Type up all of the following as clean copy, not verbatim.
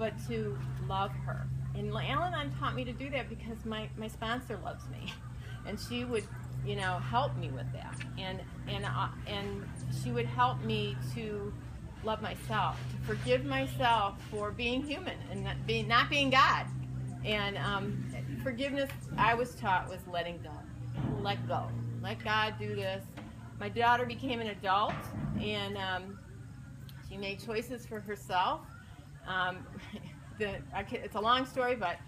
but to love her. And Al-Anon taught me to do that because my sponsor loves me, and she would, you know, help me with that, and she would help me to love myself, to forgive myself for being human and not being God. And forgiveness, I was taught, was letting go. Let go. Let God do this. My daughter became an adult, and she made choices for herself. It's a long story, but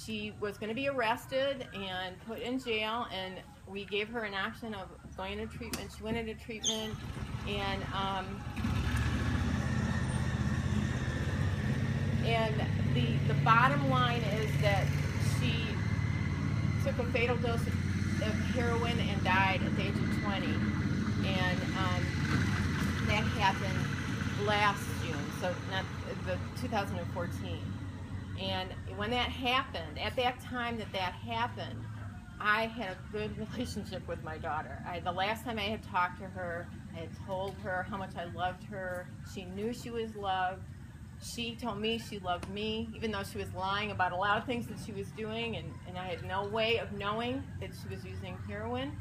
she was going to be arrested and put in jail, and we gave her an option of going into treatment. She went into treatment, and the bottom line is that she took a fatal dose of heroin and died at the age of 20, and that happened last June, so not the 2014. And when that happened, at that time that happened, I had a good relationship with my daughter. The last time I had talked to her, I had told her how much I loved her. She knew she was loved. She told me she loved me, even though she was lying about a lot of things that she was doing, and I had no way of knowing that she was using heroin.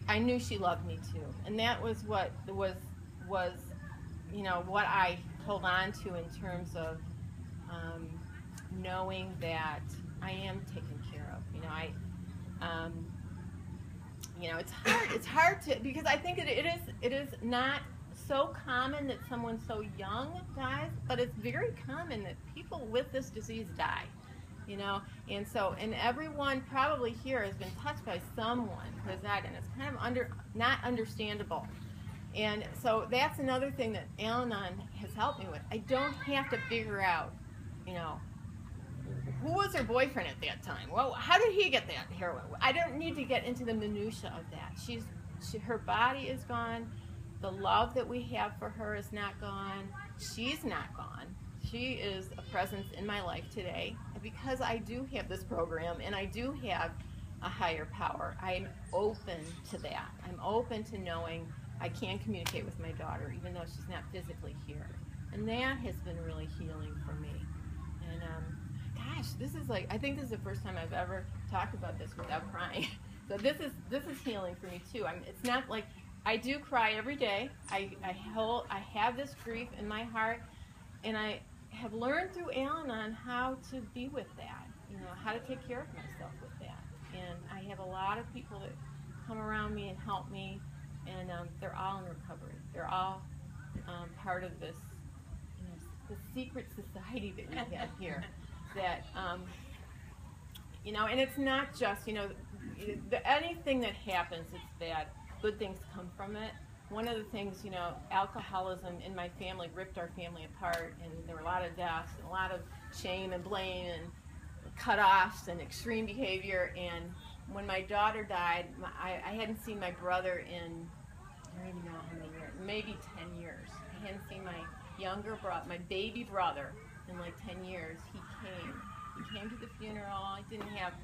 I knew she loved me too, and that was what was you know, what I hold on to in terms of knowing that I am taken care of. You know, you know, it's hard to, because I think it is not so common that someone so young dies, but it's very common that people with this disease die, you know. And so, and everyone probably here has been touched by someone who has died, and it's kind of not understandable. And so that's another thing that Al-Anon has helped me with. I don't have to figure out, you know, who was her boyfriend at that time? Well, how did he get that heroin? I don't need to get into the minutia of that. Her body is gone. The love that we have for her is not gone. She's not gone. She is a presence in my life today. And because I do have this program and I do have a higher power, I'm open to that. I'm open to knowing I can communicate with my daughter, even though she's not physically here. And that has been really healing for me. And gosh, this is like, I think this is the first time I've ever talked about this without crying. So this is healing for me too. It's not like, I do cry every day. I have this grief in my heart, and I have learned through Al-Anon how to be with that, you know, how to take care of myself with that. And I have a lot of people that come around me and help me, and they're all in recovery. They're all part of this, you know, the secret society that we have here. That, you know, and it's not just, you know, anything that happens, it's bad. Good things come from it. One of the things, you know, alcoholism in my family ripped our family apart, and there were a lot of deaths and a lot of shame and blame and cut-offs and extreme behavior. And when my daughter died, I hadn't seen my brother in, I don't even know how many years, maybe 10 years. I hadn't seen my younger brother, my baby brother, in like 10 years. He came to the funeral. I didn't have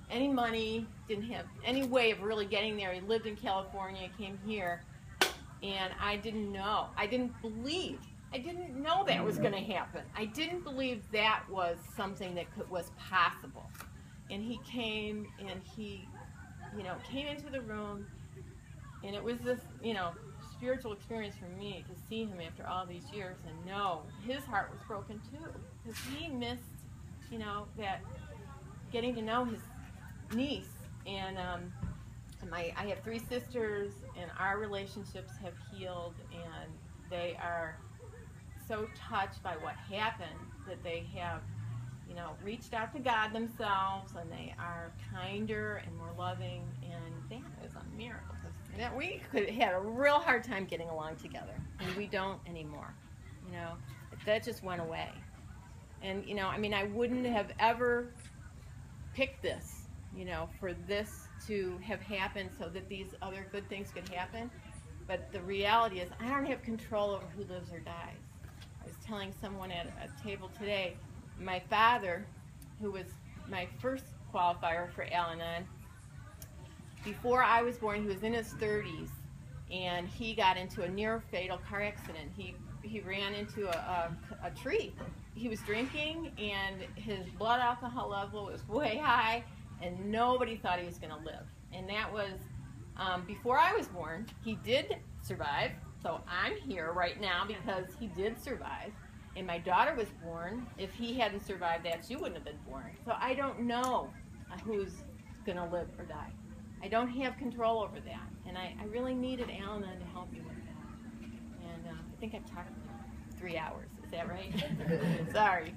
any money, didn't have any way of really getting there. He lived in California, came here, and I didn't know. I didn't know that was going to happen. I didn't believe that was something that was possible. And he came, and he, you know, came into the room, and it was this, you know, spiritual experience for me to see him after all these years and know his heart was broken too, because he missed, you know, that getting to know his niece. And I have 3 sisters, and our relationships have healed, and they are so touched by what happened that they have, you know, reached out to God themselves, and they are kinder and more loving, and that is a miracle. That we could have had a real hard time getting along together, and we don't anymore. You know, that just went away. And, you know, I mean, I wouldn't have ever picked this, you know, for this to have happened so that these other good things could happen. But the reality is, I don't have control over who lives or dies. I was telling someone at a table today, my father, who was my first qualifier for Al-Anon, before I was born, he was in his 30s, and he got into a near-fatal car accident. He he ran into a tree. He was drinking, and his blood alcohol level was way high, and nobody thought he was going to live. And that was before I was born. He did survive, so I'm here right now because he did survive. And my daughter was born. If he hadn't survived that, she wouldn't have been born. So I don't know who's going to live or die. I don't have control over that. And I really needed Al-Anon to help me with that. And I think I've talked for 3 hours. Is that right? Sorry.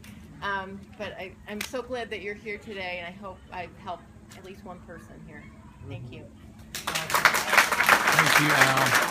But I'm so glad that you're here today, and I hope I've helped at least one person here. Thank you. Thank you, Al.